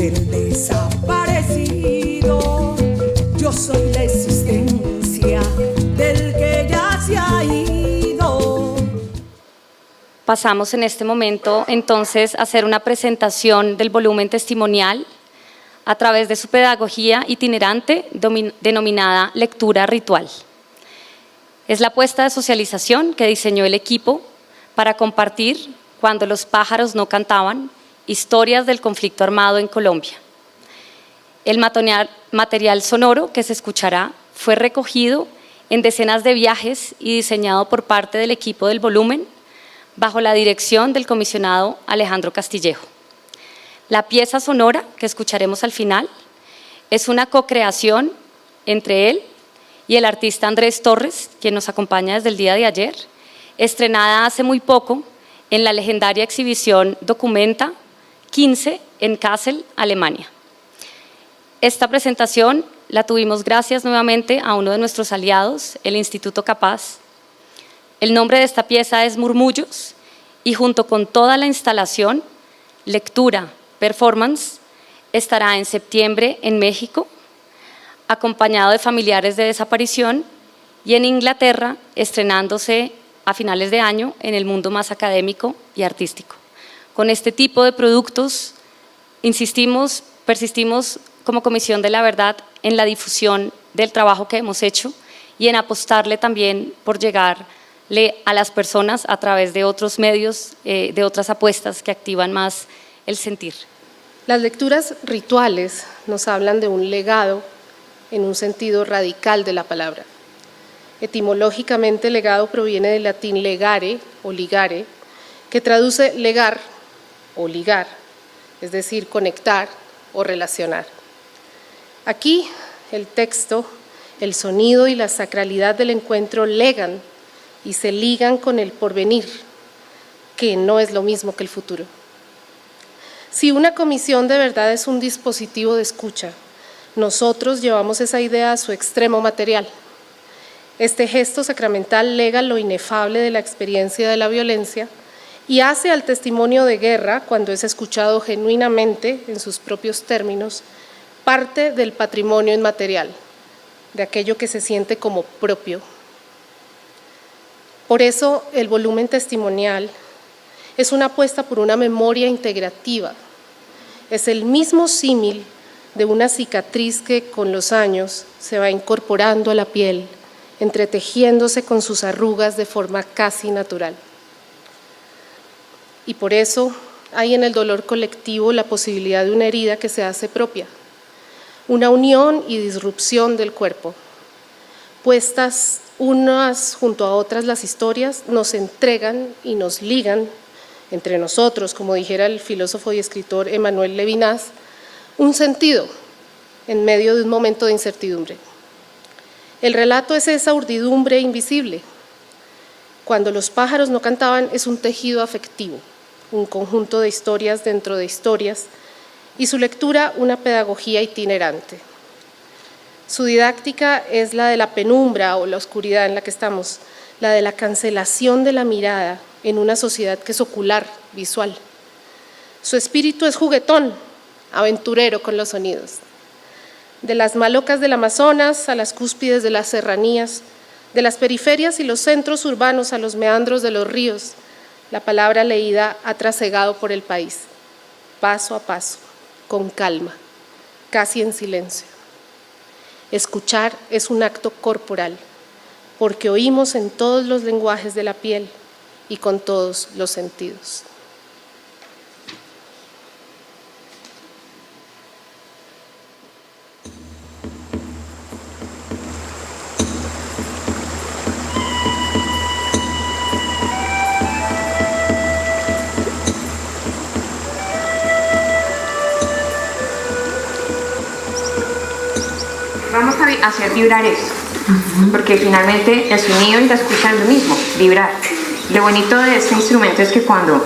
del desaparecido. Yo soy la existencia del que ya se ha ido. Pasamos en este momento entonces a hacer una presentación del volumen testimonial a través de su pedagogía itinerante denominada lectura ritual. Es la apuesta de socialización que diseñó el equipo para compartir, cuando los pájaros no cantaban, historias del conflicto armado en Colombia. El material sonoro que se escuchará fue recogido en decenas de viajes y diseñado por parte del equipo del volumen bajo la dirección del comisionado Alejandro Castillejo. La pieza sonora que escucharemos al final es una co-creación entre él y el artista Andrés Torres, quien nos acompaña desde el día de ayer, estrenada hace muy poco en la legendaria exhibición Documenta 15 en Kassel, Alemania. Esta presentación la tuvimos gracias nuevamente a uno de nuestros aliados, el Instituto Capaz. El nombre de esta pieza es Murmullos y junto con toda la instalación, lectura, performance, estará en septiembre en México, acompañado de familiares de desaparición, y en Inglaterra, estrenándose a finales de año en el mundo más académico y artístico. Con este tipo de productos, persistimos como Comisión de la Verdad en la difusión del trabajo que hemos hecho y en apostarle también por llegarle a las personas a través de otros medios, de otras apuestas que activan más el sentir. Las lecturas rituales nos hablan de un legado en un sentido radical de la palabra. Etimológicamente, legado proviene del latín legare o ligare, que traduce legar o ligar, es decir, conectar o relacionar. Aquí, el texto, el sonido y la sacralidad del encuentro legan y se ligan con el porvenir, que no es lo mismo que el futuro. Si una comisión de verdad es un dispositivo de escucha, nosotros llevamos esa idea a su extremo material. Este gesto sacramental lega lo inefable de la experiencia de la violencia y hace al testimonio de guerra, cuando es escuchado genuinamente en sus propios términos, parte del patrimonio inmaterial, de aquello que se siente como propio. Por eso el volumen testimonial es una apuesta por una memoria integrativa. Es el mismo símil de una cicatriz que con los años se va incorporando a la piel, entretejiéndose con sus arrugas de forma casi natural. Y por eso hay en el dolor colectivo la posibilidad de una herida que se hace propia, una unión y disrupción del cuerpo. Puestas unas junto a otras, las historias nos entregan y nos ligan entre nosotros, como dijera el filósofo y escritor Emmanuel Levinas, un sentido en medio de un momento de incertidumbre. El relato es esa urdidumbre invisible. Cuando los pájaros no cantaban es un tejido afectivo, un conjunto de historias dentro de historias, y su lectura una pedagogía itinerante. Su didáctica es la de la penumbra o la oscuridad en la que estamos, la de la cancelación de la mirada en una sociedad que es ocular, visual. Su espíritu es juguetón, aventurero con los sonidos. De las malocas del Amazonas a las cúspides de las serranías, de las periferias y los centros urbanos a los meandros de los ríos, la palabra leída ha trasegado por el país, paso a paso, con calma, casi en silencio. Escuchar es un acto corporal, porque oímos en todos los lenguajes de la piel y con todos los sentidos. Vamos a hacer vibrar eso, porque finalmente el sonido y la escucha es lo mismo, vibrar. Lo bonito de este instrumento es que cuando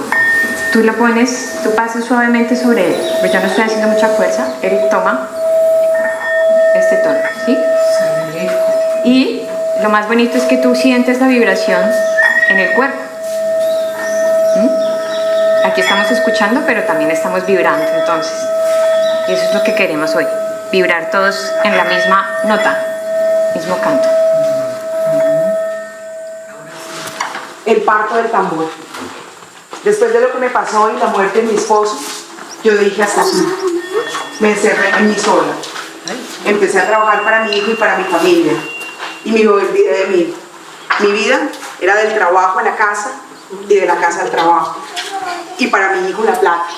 tú lo pones, tú pasas suavemente sobre él, pues yo no estoy haciendo mucha fuerza, Eric toma este tono, ¿sí? Y lo más bonito es que tú sientes la vibración en el cuerpo. Aquí estamos escuchando, pero también estamos vibrando, entonces. Y eso es lo que queremos hoy, vibrar todos en la misma nota, mismo canto. El parto del tambor. Después de lo que me pasó y la muerte de mi esposo, yo dije hasta aquí. Me encerré en mí sola. Empecé a trabajar para mi hijo y para mi familia. Y me olvidé de mí. Mi vida era del trabajo a la casa y de la casa al trabajo. Y para mi hijo la plata.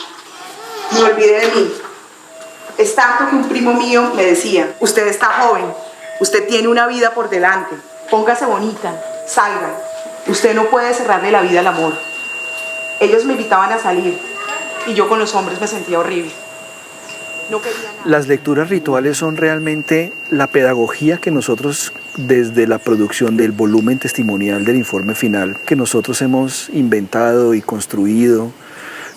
Me olvidé de mí. Es tanto que un primo mío me decía, usted está joven, usted tiene una vida por delante, póngase bonita, salga. Usted no puede cerrarle la vida al amor. Ellos me invitaban a salir y yo con los hombres me sentía horrible. No quería nada. Las lecturas rituales son realmente la pedagogía que nosotros, desde la producción del volumen testimonial del informe final, que nosotros hemos inventado y construido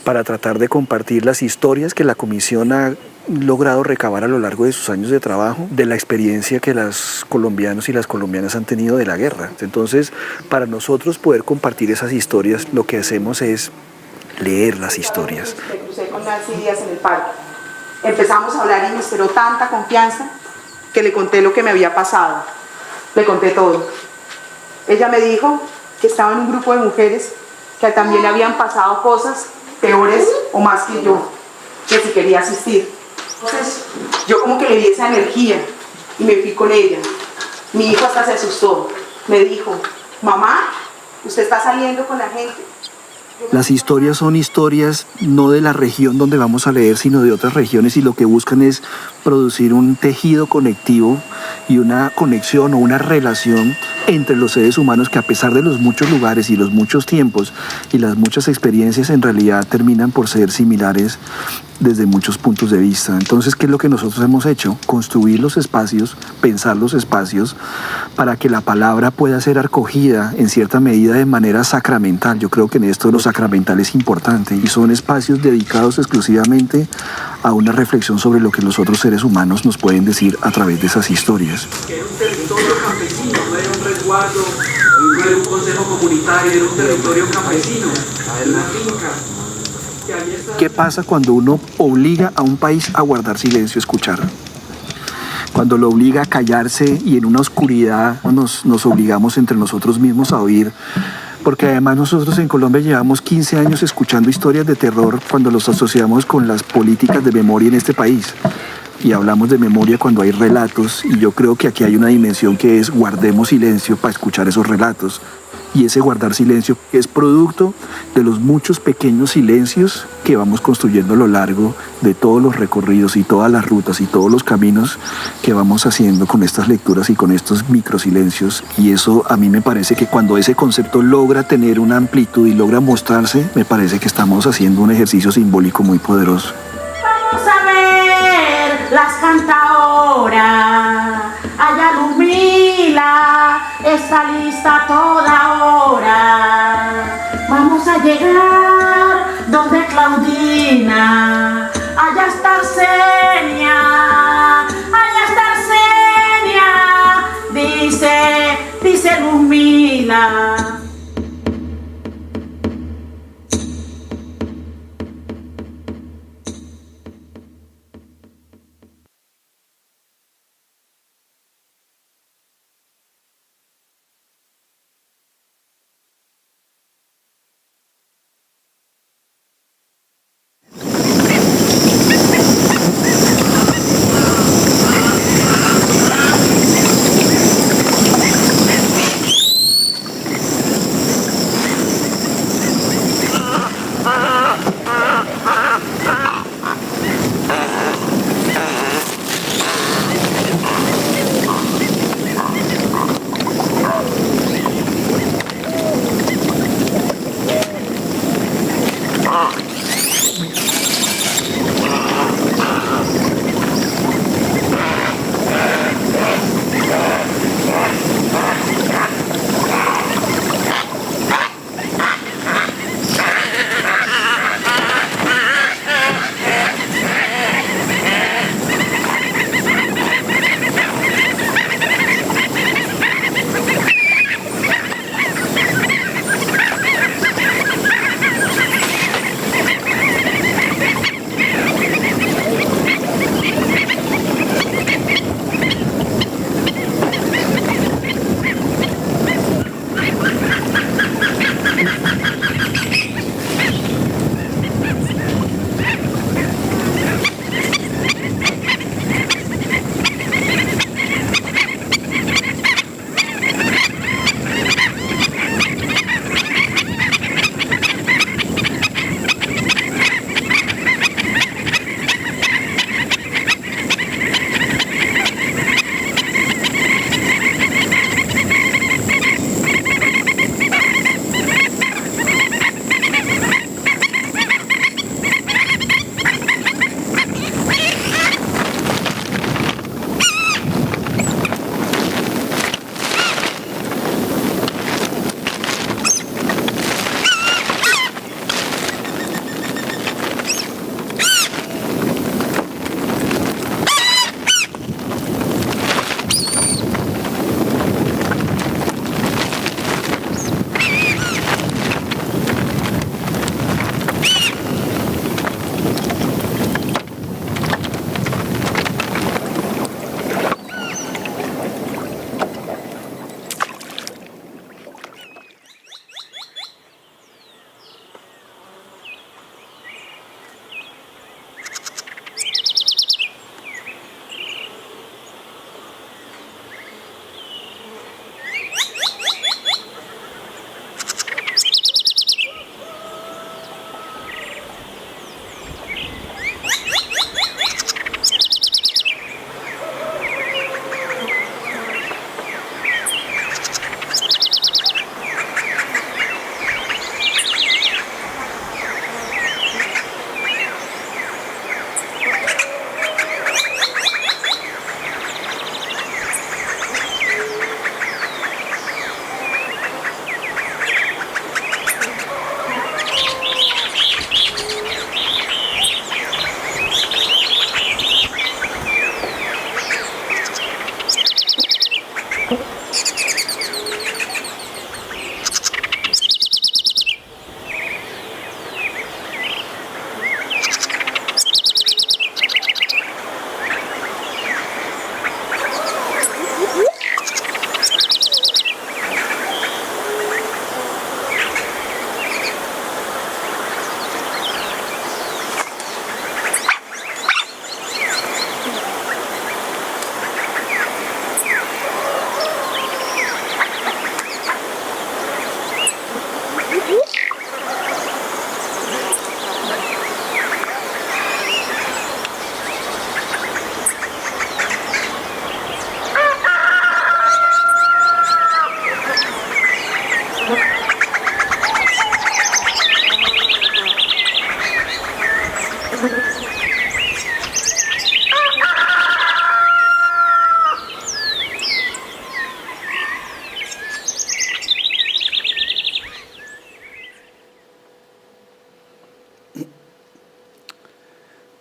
para tratar de compartir las historias que la comisión ha logrado recabar a lo largo de sus años de trabajo, de la experiencia que los colombianos y las colombianas han tenido de la guerra. Entonces, para nosotros poder compartir esas historias, lo que hacemos es leer las historias. Me crucé con Nancy Díaz en el parque. Empezamos a hablar y me inspiró tanta confianza que le conté lo que me había pasado. Le conté todo. Ella me dijo que estaba en un grupo de mujeres que también le habían pasado cosas peores o más que yo, que si quería asistir. Entonces, yo como que le di esa energía y me fui con ella. Mi hijo hasta se asustó. Me dijo, mamá, ¿usted está saliendo con la gente? Las historias son historias no de la región donde vamos a leer, sino de otras regiones, y lo que buscan es producir un tejido conectivo y una conexión o una relación entre los seres humanos que, a pesar de los muchos lugares y los muchos tiempos y las muchas experiencias, en realidad terminan por ser similares desde muchos puntos de vista. Entonces, ¿qué es lo que nosotros hemos hecho? Construir los espacios, pensar los espacios para que la palabra pueda ser acogida en cierta medida de manera sacramental. Yo creo que en esto lo sacramental es importante, y son espacios dedicados exclusivamente a una reflexión sobre lo que los otros seres humanos nos pueden decir a través de esas historias. Que era un territorio campesino, no era un resguardo, no era un consejo comunitario, era un territorio campesino, una finca. ¿Qué pasa cuando uno obliga a un país a guardar silencio, escuchar? Cuando lo obliga a callarse, y en una oscuridad nos obligamos entre nosotros mismos a oír. Porque además nosotros en Colombia llevamos 15 años escuchando historias de terror cuando los asociamos con las políticas de memoria en este país. Y hablamos de memoria cuando hay relatos, y yo creo que aquí hay una dimensión que es guardemos silencio para escuchar esos relatos. Y ese guardar silencio es producto de los muchos pequeños silencios que vamos construyendo a lo largo de todos los recorridos y todas las rutas y todos los caminos que vamos haciendo con estas lecturas y con estos microsilencios. Y eso, a mí me parece que cuando ese concepto logra tener una amplitud y logra mostrarse, me parece que estamos haciendo un ejercicio simbólico muy poderoso. Vamos a ver las cantaoras, allá Lumila está lista toda hora. Vamos a llegar donde Claudina, allá está Arsenia, dice Lumila.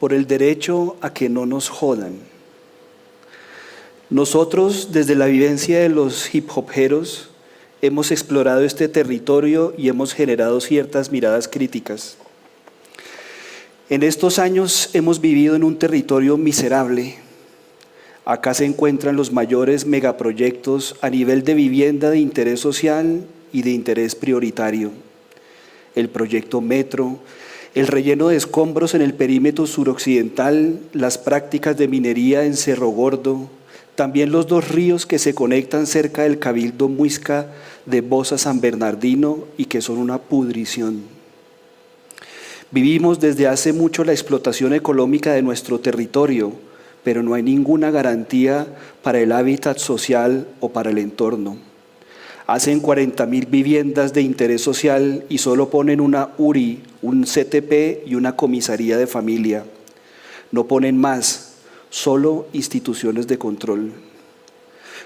por el derecho a que no nos jodan. Nosotros, desde la vivencia de los hip hoperos, hemos explorado este territorio y hemos generado ciertas miradas críticas. En estos años hemos vivido en un territorio miserable. Acá se encuentran los mayores megaproyectos a nivel de vivienda de interés social y de interés prioritario. El proyecto Metro, el relleno de escombros en el perímetro suroccidental, las prácticas de minería en Cerro Gordo, también los 2 ríos que se conectan cerca del Cabildo Muisca de Bosa San Bernardino y que son una pudrición. Vivimos desde hace mucho la explotación económica de nuestro territorio, pero no hay ninguna garantía para el hábitat social o para el entorno. Hacen 40.000 viviendas de interés social y solo ponen una URI, un CTP y una comisaría de familia. No ponen más, solo instituciones de control.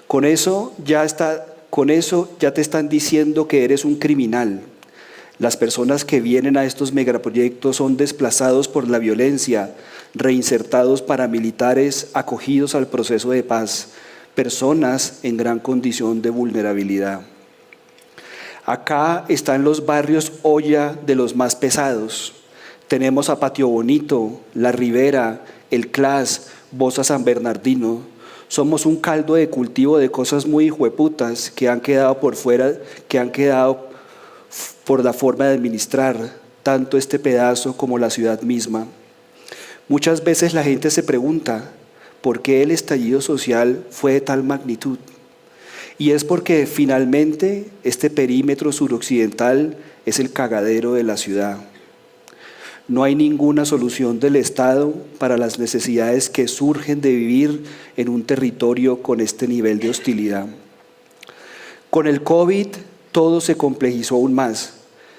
Con eso ya te están diciendo que eres un criminal. Las personas que vienen a estos megaproyectos son desplazados por la violencia, reinsertados paramilitares, acogidos al proceso de paz, personas en gran condición de vulnerabilidad. Acá están los barrios olla de los más pesados. Tenemos a Patio Bonito, La Ribera, El Clas, Bosa San Bernardino. Somos un caldo de cultivo de cosas muy hijueputas que han quedado por fuera, que han quedado por la forma de administrar tanto este pedazo como la ciudad misma. Muchas veces la gente se pregunta por qué el estallido social fue de tal magnitud. Y es porque finalmente este perímetro suroccidental es el cagadero de la ciudad. No hay ninguna solución del Estado para las necesidades que surgen de vivir en un territorio con este nivel de hostilidad. Con el COVID todo se complejizó aún más.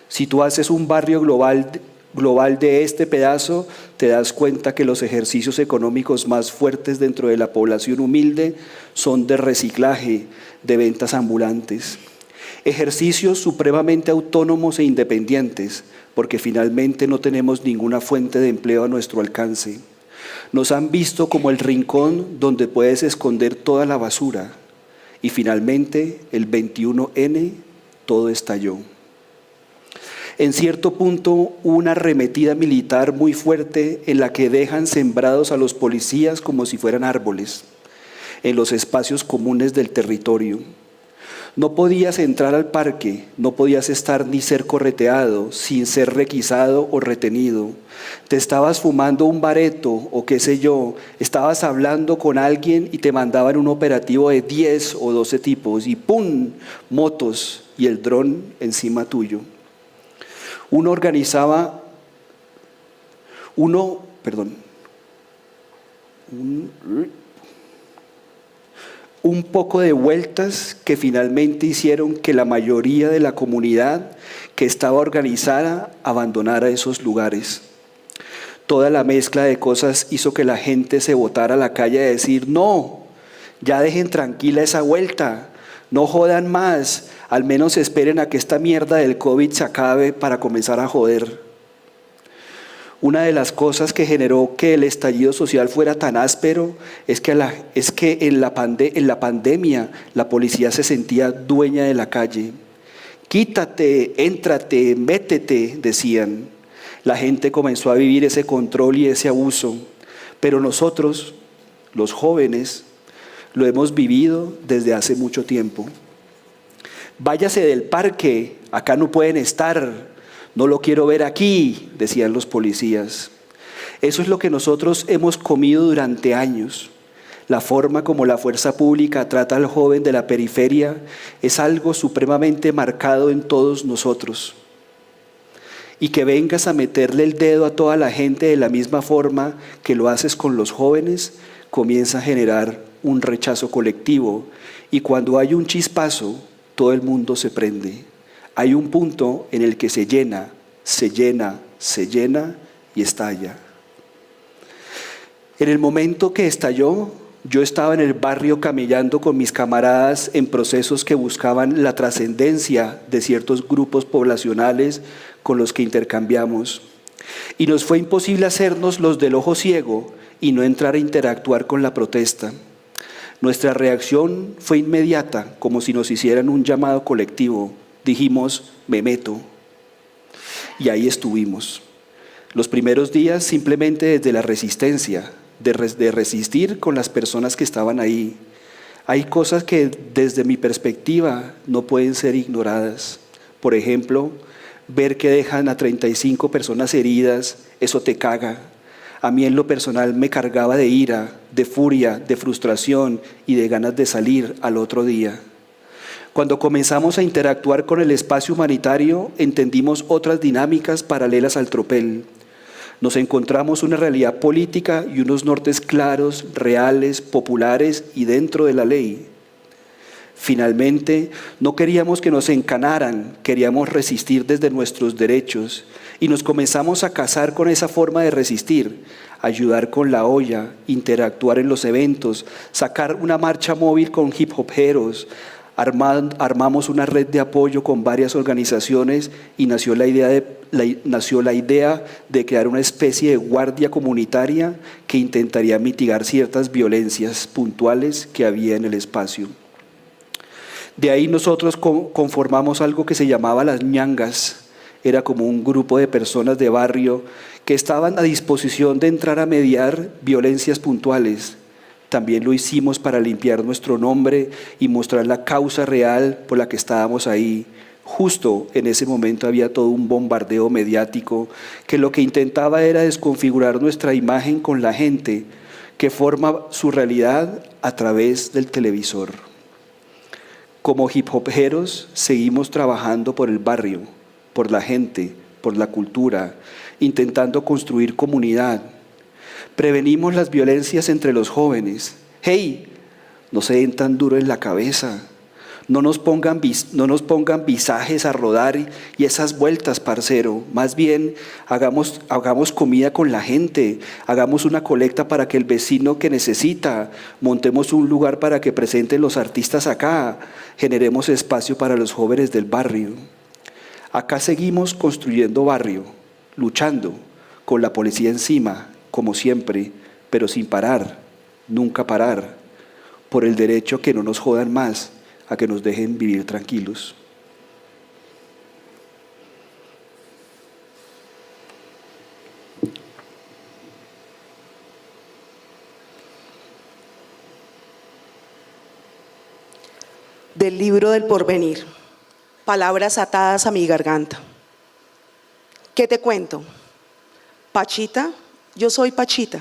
Si tú haces un barrio global de este pedazo, te das cuenta que los ejercicios económicos más fuertes dentro de la población humilde son de reciclaje, de ventas ambulantes. Ejercicios supremamente autónomos e independientes, porque finalmente no tenemos ninguna fuente de empleo a nuestro alcance. Nos han visto como el rincón donde puedes esconder toda la basura. Y finalmente, el 21N, todo estalló. En cierto punto, hubo una arremetida militar muy fuerte en la que dejan sembrados a los policías como si fueran árboles, en los espacios comunes del territorio. No podías entrar al parque, no podías estar ni ser correteado, sin ser requisado o retenido. Te estabas fumando un bareto o qué sé yo, estabas hablando con alguien y te mandaban un operativo de 10 o 12 tipos y ¡pum! Motos y el dron encima tuyo. Un poco de vueltas que finalmente hicieron que la mayoría de la comunidad que estaba organizada abandonara esos lugares. Toda la mezcla de cosas hizo que la gente se botara a la calle a decir, no, ya dejen tranquila esa vuelta, no jodan más, al menos esperen a que esta mierda del COVID se acabe para comenzar a joder. Una de las cosas que generó que el estallido social fuera tan áspero es que en la pandemia la policía se sentía dueña de la calle. Quítate, éntrate, métete, decían. La gente comenzó a vivir ese control y ese abuso, pero nosotros, los jóvenes, lo hemos vivido desde hace mucho tiempo. Váyase del parque, acá no pueden estar. No lo quiero ver aquí, decían los policías. Eso es lo que nosotros hemos comido durante años. La forma como la fuerza pública trata al joven de la periferia es algo supremamente marcado en todos nosotros. Y que vengas a meterle el dedo a toda la gente de la misma forma que lo haces con los jóvenes, comienza a generar un rechazo colectivo. Y cuando hay un chispazo, todo el mundo se prende. Hay un punto en el que se llena y estalla. En el momento que estalló, yo estaba en el barrio camellando con mis camaradas en procesos que buscaban la trascendencia de ciertos grupos poblacionales con los que intercambiamos. Y nos fue imposible hacernos los del ojo ciego y no entrar a interactuar con la protesta. Nuestra reacción fue inmediata, como si nos hicieran un llamado colectivo. Dijimos, me meto. Y ahí estuvimos. Los primeros días simplemente desde la resistencia, de resistir con las personas que estaban ahí. Hay cosas que desde mi perspectiva no pueden ser ignoradas. Por ejemplo, ver que dejan a 35 personas heridas, eso te caga. A mí en lo personal me cargaba de ira, de furia, de frustración y de ganas de salir al otro día. Cuando comenzamos a interactuar con el espacio humanitario, entendimos otras dinámicas paralelas al tropel. Nos encontramos una realidad política y unos nortes claros, reales, populares y dentro de la ley. Finalmente, no queríamos que nos encanaran, queríamos resistir desde nuestros derechos y nos comenzamos a casar con esa forma de resistir, ayudar con la olla, interactuar en los eventos, sacar una marcha móvil con hip hoperos. Armamos una red de apoyo con varias organizaciones y nació la idea de crear una especie de guardia comunitaria que intentaría mitigar ciertas violencias puntuales que había en el espacio. De ahí nosotros conformamos algo que se llamaba las ñangas. Era como un grupo de personas de barrio que estaban a disposición de entrar a mediar violencias puntuales. También lo hicimos para limpiar nuestro nombre y mostrar la causa real por la que estábamos ahí. Justo en ese momento había todo un bombardeo mediático que lo que intentaba era desconfigurar nuestra imagen con la gente que forma su realidad a través del televisor. Como hip hoperos seguimos trabajando por el barrio, por la gente, por la cultura, intentando construir comunidad. Prevenimos las violencias entre los jóvenes. ¡Hey! No se den tan duro en la cabeza. No nos pongan visajes a rodar y esas vueltas, parcero. Más bien, hagamos comida con la gente. Hagamos una colecta para que el vecino que necesita. Montemos un lugar para que presenten los artistas acá. Generemos espacio para los jóvenes del barrio. Acá seguimos construyendo barrio, luchando, con la policía encima, como siempre, pero sin parar, nunca parar, por el derecho a que no nos jodan más, a que nos dejen vivir tranquilos. Del libro del porvenir, palabras atadas a mi garganta. ¿Qué te cuento? Pachita, yo soy Pachita.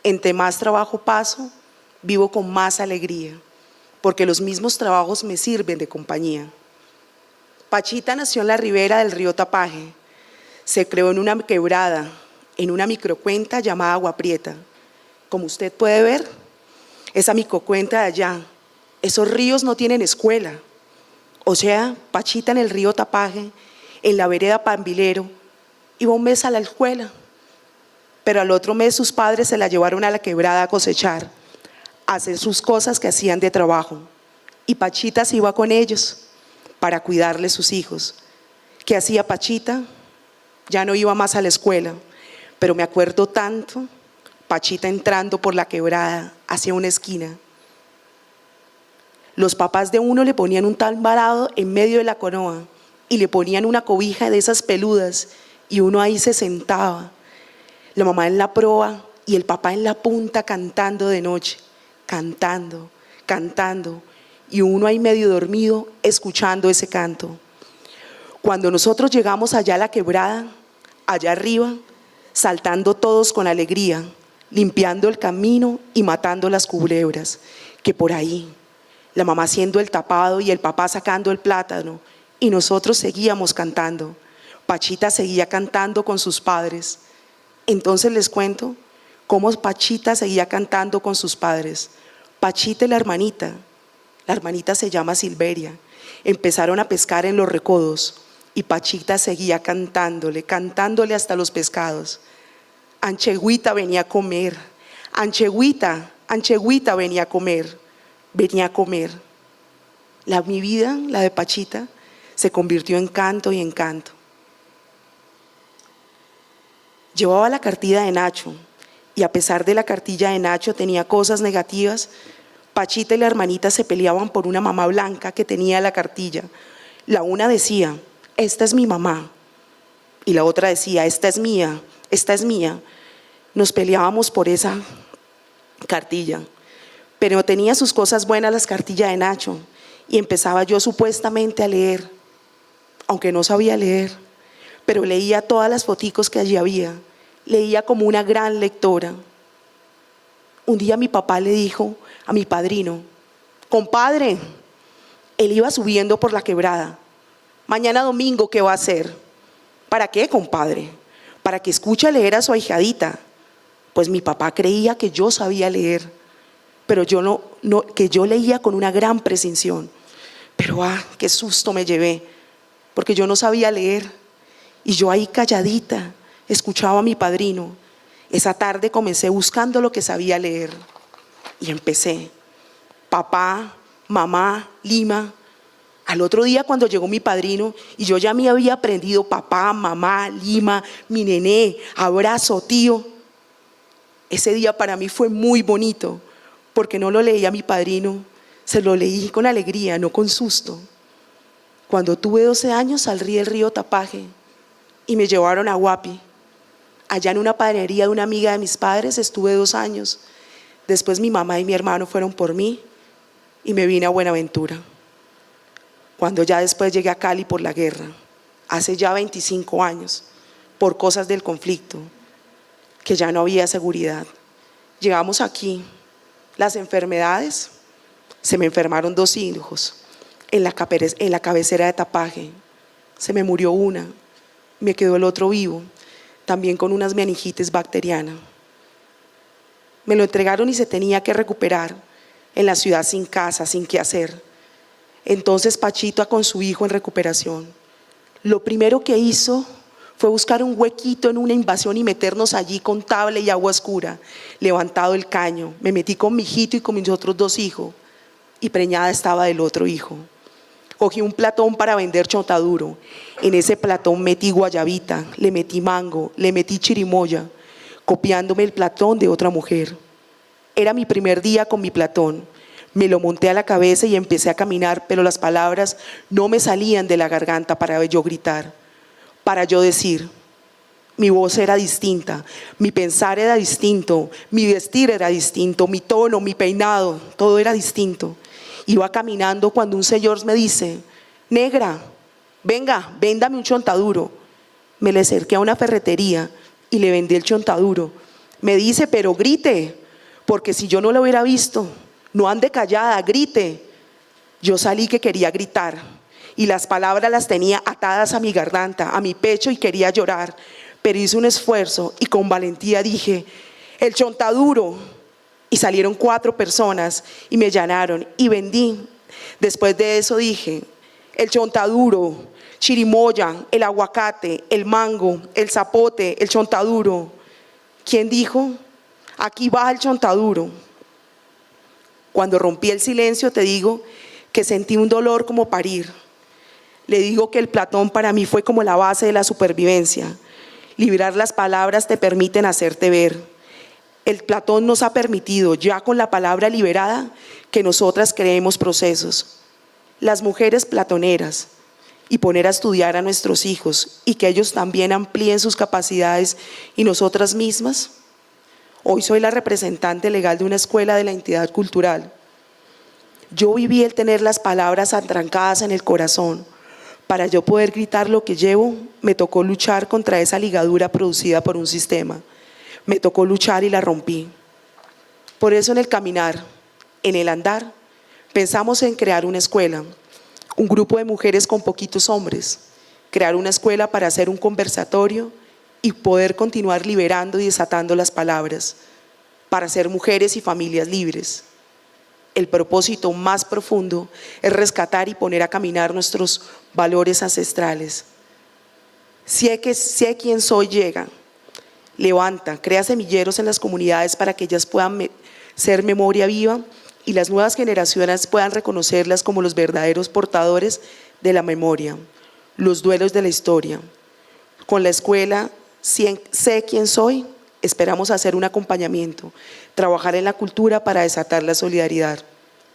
Entre más trabajo paso, vivo con más alegría, porque los mismos trabajos me sirven de compañía. Pachita nació en la ribera del río Tapaje. Se creó en una quebrada, en una microcuenta llamada Agua Prieta. Como usted puede ver, esa microcuenta de allá, esos ríos no tienen escuela. O sea, Pachita en el río Tapaje, en la vereda Pambilero, iba un mes a la escuela, pero al otro mes sus padres se la llevaron a la quebrada a cosechar, a hacer sus cosas que hacían de trabajo. Y Pachita se iba con ellos para cuidarle sus hijos. ¿Qué hacía Pachita? Ya no iba más a la escuela, pero me acuerdo tanto, Pachita entrando por la quebrada hacia una esquina. Los papás de uno le ponían un tal varado en medio de la canoa y le ponían una cobija de esas peludas y uno ahí se sentaba. La mamá en la proa y el papá en la punta cantando de noche, cantando, cantando, y uno ahí medio dormido escuchando ese canto. Cuando nosotros llegamos allá a la quebrada, allá arriba, saltando todos con alegría, limpiando el camino y matando las culebras, que por ahí, la mamá haciendo el tapado y el papá sacando el plátano, y nosotros seguíamos cantando. Pachita seguía cantando con sus padres. Entonces les cuento cómo Pachita seguía cantando con sus padres. Pachita y la hermanita se llama Silveria, empezaron a pescar en los recodos y Pachita seguía cantándole hasta los pescados. Anchegüita venía a comer, Anchegüita venía a comer. Mi vida, la de Pachita, se convirtió en canto y en canto. Llevaba la cartilla de Nacho y a pesar de la cartilla de Nacho tenía cosas negativas. Pachita y la hermanita se peleaban por una mamá blanca que tenía la cartilla. La una decía, esta es mi mamá, y la otra decía, esta es mía, esta es mía. Nos peleábamos por esa cartilla, pero tenía sus cosas buenas las cartillas de Nacho, y empezaba yo supuestamente a leer, aunque no sabía leer, pero leía todas las foticos que allí había, leía como una gran lectora. Un día mi papá le dijo a mi padrino, compadre, él iba subiendo por la quebrada, mañana domingo, ¿qué va a hacer? ¿Para qué, compadre? Para que escuche leer a su ahijadita. Pues mi papá creía que yo sabía leer, pero que yo leía con una gran precisión. Pero qué susto me llevé, porque yo no sabía leer. Y yo ahí calladita escuchaba a mi padrino. Esa tarde comencé buscando lo que sabía leer. Y empecé, papá, mamá, Lima. Al otro día cuando llegó mi padrino y yo ya me había aprendido papá, mamá, Lima, mi nené, abrazo, tío. Ese día para mí fue muy bonito porque no lo leí a mi padrino, se lo leí con alegría, no con susto. Cuando tuve 12 años salí del río Tapaje y me llevaron a Guapi. Allá en una panadería de una amiga de mis padres estuve 2 años. Después mi mamá y mi hermano fueron por mí y me vine a Buenaventura. Cuando ya después llegué a Cali por la guerra, hace ya 25 años, por cosas del conflicto, que ya no había seguridad. Llegamos aquí, las enfermedades, se me enfermaron 2 hijos, en la cabecera de Tapaje, se me murió una, me quedó el otro vivo, también con unas meningitis bacterianas. Me lo entregaron y se tenía que recuperar en la ciudad sin casa, sin qué hacer. Entonces Pachito con su hijo en recuperación. Lo primero que hizo fue buscar un huequito en una invasión y meternos allí con tabla y agua oscura. Levantado el caño, me metí con mi hijito y con mis otros 2 hijos y preñada estaba del otro hijo. Cogí un platón para vender chontaduro. En ese platón metí guayabita, le metí mango, le metí chirimoya, copiándome el platón de otra mujer. Era mi primer día con mi platón. Me lo monté a la cabeza y empecé a caminar, pero las palabras no me salían de la garganta para yo gritar, para yo decir. Mi voz era distinta, mi pensar era distinto, mi vestir era distinto, mi tono, mi peinado, todo era distinto. Iba caminando cuando un señor me dice, negra, venga, véndame un chontaduro. Me le acerqué a una ferretería y le vendí el chontaduro. Me dice, pero grite, porque si yo no lo hubiera visto, no ande callada, grite. Yo salí que quería gritar y las palabras las tenía atadas a mi garganta, a mi pecho y quería llorar, pero hice un esfuerzo y con valentía dije, el chontaduro. Y salieron 4 personas y me allanaron y vendí. Después de eso dije, el chontaduro, chirimoya, el aguacate, el mango, el zapote, el chontaduro. ¿Quién dijo? Aquí va el chontaduro. Cuando rompí el silencio te digo que sentí un dolor como parir. Le digo que el platón para mí fue como la base de la supervivencia. Liberar las palabras te permiten hacerte ver. El platón nos ha permitido, ya con la palabra liberada, que nosotras creemos procesos. Las mujeres platoneras y poner a estudiar a nuestros hijos y que ellos también amplíen sus capacidades y nosotras mismas. Hoy soy la representante legal de una escuela de la entidad cultural. Yo viví el tener las palabras atrancadas en el corazón. Para yo poder gritar lo que llevo, me tocó luchar contra esa ligadura producida por un sistema. Me tocó luchar y la rompí. Por eso en el caminar, en el andar, pensamos en crear una escuela, un grupo de mujeres con poquitos hombres, crear una escuela para hacer un conversatorio y poder continuar liberando y desatando las palabras, para ser mujeres y familias libres. El propósito más profundo es rescatar y poner a caminar nuestros valores ancestrales. Sé quién soy, llega, levanta, crea semilleros en las comunidades para que ellas puedan ser memoria viva y las nuevas generaciones puedan reconocerlas como los verdaderos portadores de la memoria, los duelos de la historia. Con la escuela Sé quién soy, esperamos hacer un acompañamiento, trabajar en la cultura para desatar la solidaridad.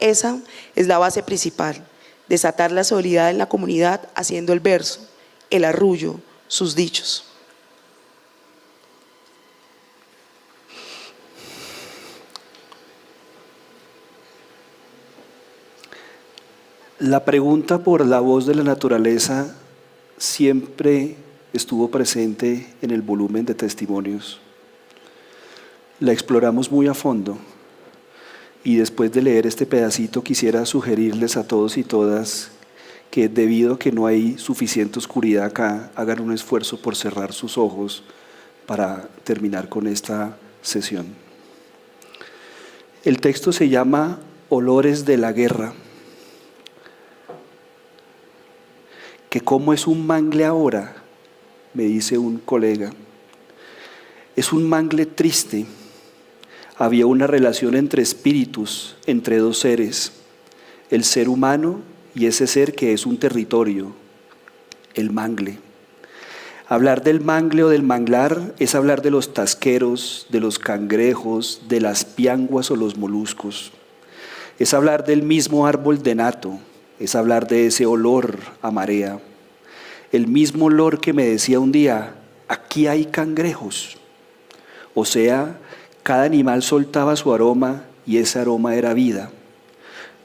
Esa es la base principal, desatar la solidaridad en la comunidad haciendo el verso, el arrullo, sus dichos. La pregunta por la voz de la naturaleza siempre estuvo presente en el volumen de testimonios. La exploramos muy a fondo y después de leer este pedacito quisiera sugerirles a todos y todas que debido a que no hay suficiente oscuridad acá, hagan un esfuerzo por cerrar sus ojos para terminar con esta sesión. El texto se llama Olores de la Guerra. Que cómo es un mangle ahora, me dice un colega. Es un mangle triste. Había una relación entre espíritus, entre dos seres, el ser humano y ese ser que es un territorio, el mangle. Hablar del mangle o del manglar es hablar de los tasqueros, de los cangrejos, de las pianguas o los moluscos. Es hablar del mismo árbol de nato, es hablar de ese olor a marea. El mismo olor que me decía un día, aquí hay cangrejos. O sea, cada animal soltaba su aroma y ese aroma era vida.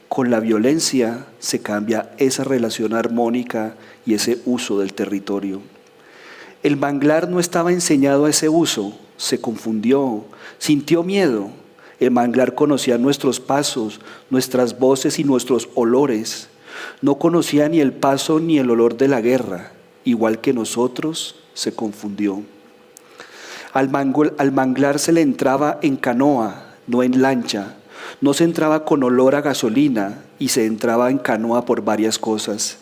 Con la violencia se cambia esa relación armónica y ese uso del territorio. El manglar no estaba enseñado a ese uso, se confundió, sintió miedo. El manglar conocía nuestros pasos, nuestras voces y nuestros olores. No conocía ni el paso ni el olor de la guerra, igual que nosotros, se confundió. Al manglar se le entraba en canoa, no en lancha. No se entraba con olor a gasolina y se entraba en canoa por varias cosas.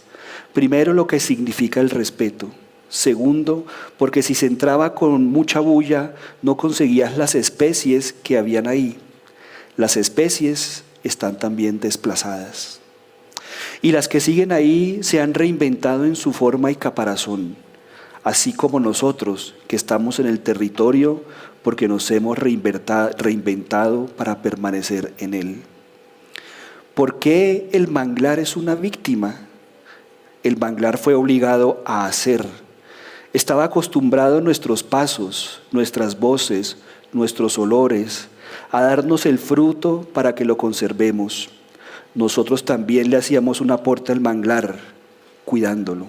Primero, lo que significa el respeto. Segundo, porque si se entraba con mucha bulla, no conseguías las especies que habían ahí. Las especies están también desplazadas. Y las que siguen ahí se han reinventado en su forma y caparazón, así como nosotros que estamos en el territorio porque nos hemos reinventado para permanecer en él. ¿Por qué el manglar es una víctima? El manglar fue obligado a hacer. Estaba acostumbrado a nuestros pasos, nuestras voces, nuestros olores, a darnos el fruto para que lo conservemos. Nosotros también le hacíamos un aporte al manglar, cuidándolo.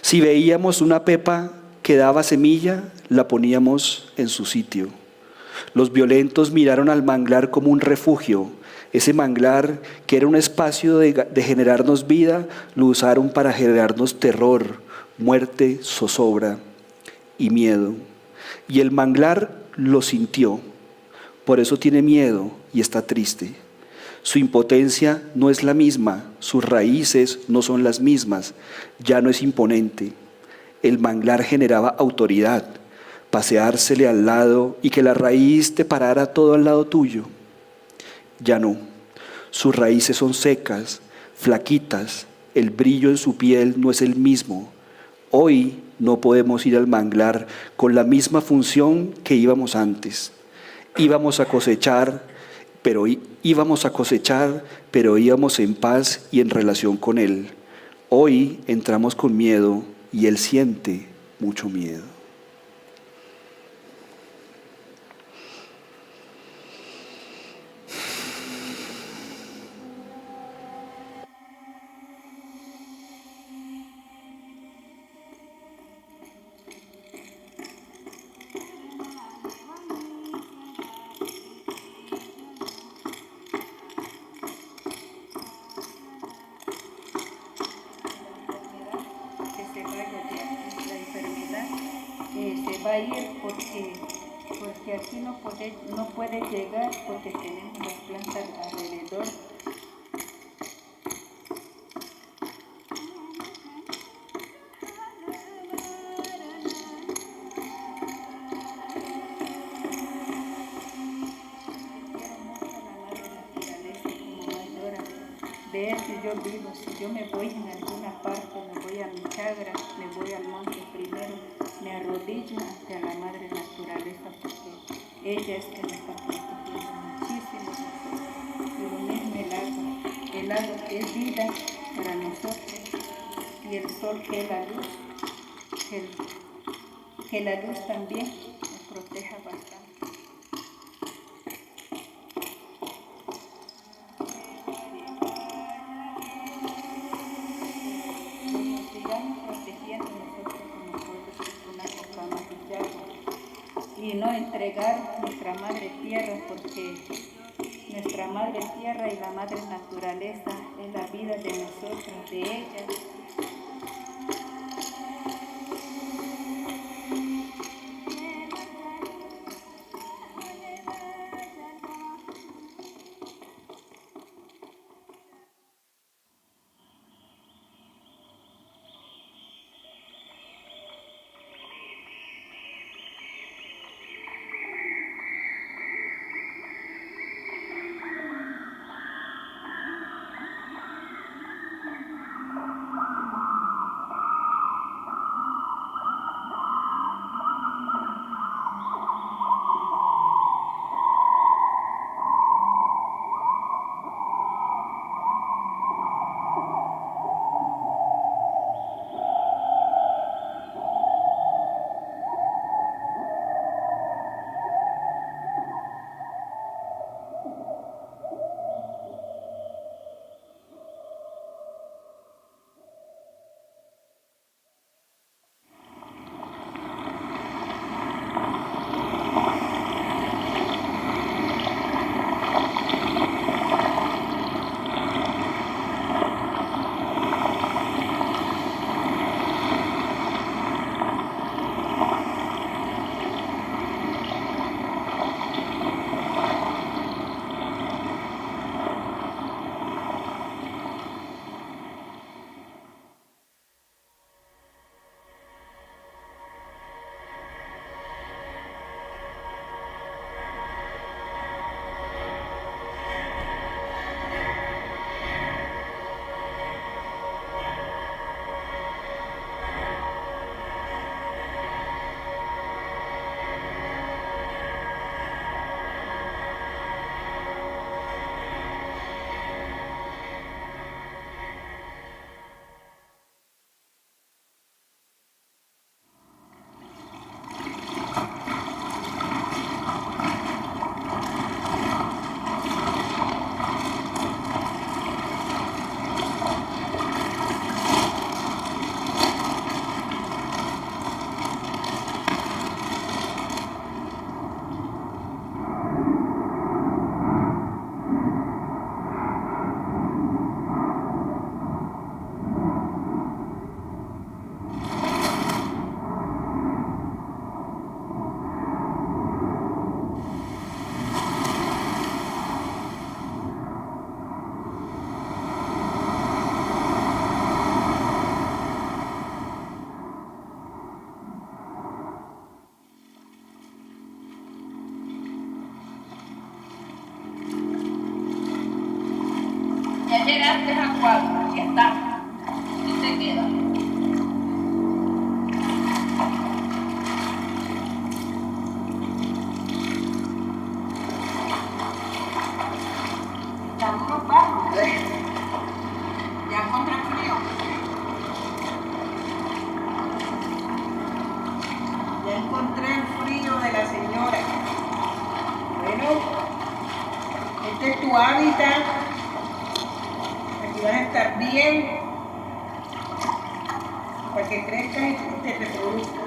Si veíamos una pepa que daba semilla, la poníamos en su sitio. Los violentos miraron al manglar como un refugio. Ese manglar, que era un espacio de generarnos vida, lo usaron para generarnos terror, muerte, zozobra y miedo. Y el manglar lo sintió, por eso tiene miedo y está triste. Su impotencia no es la misma, sus raíces no son las mismas, ya no es imponente. El manglar generaba autoridad, paseársele al lado y que la raíz te parara todo al lado tuyo. Ya no, sus raíces son secas, flaquitas, el brillo en su piel no es el mismo. Hoy no podemos ir al manglar con la misma función que íbamos antes. Íbamos a cosechar, pero íbamos en paz y en relación con Él. Hoy entramos con miedo y Él siente mucho miedo. Va a ir porque aquí no puede llegar porque tenemos las plantas alrededor. De eso yo vivo. Si yo me voy en alguna parte, me voy a mi chagra, me voy al monte primero, me arrodillo ante la madre naturaleza porque ella es que me está protegiendo muchísimo. Y lo mismo el agua es vida para nosotros y el sol que es la luz, que la luz también nos proteja bastante. Y no entregar nuestra madre tierra, porque nuestra madre tierra y la madre naturaleza es la vida de nosotros, de ella. Llegaste a Cuautla, aquí está. Y te queda. Estamos ropados. Ya encontré frío. Ya encontré el frío de la señora. Bueno, este es tu hábitat. Vas a estar bien para que crezcas y te reproduzcas.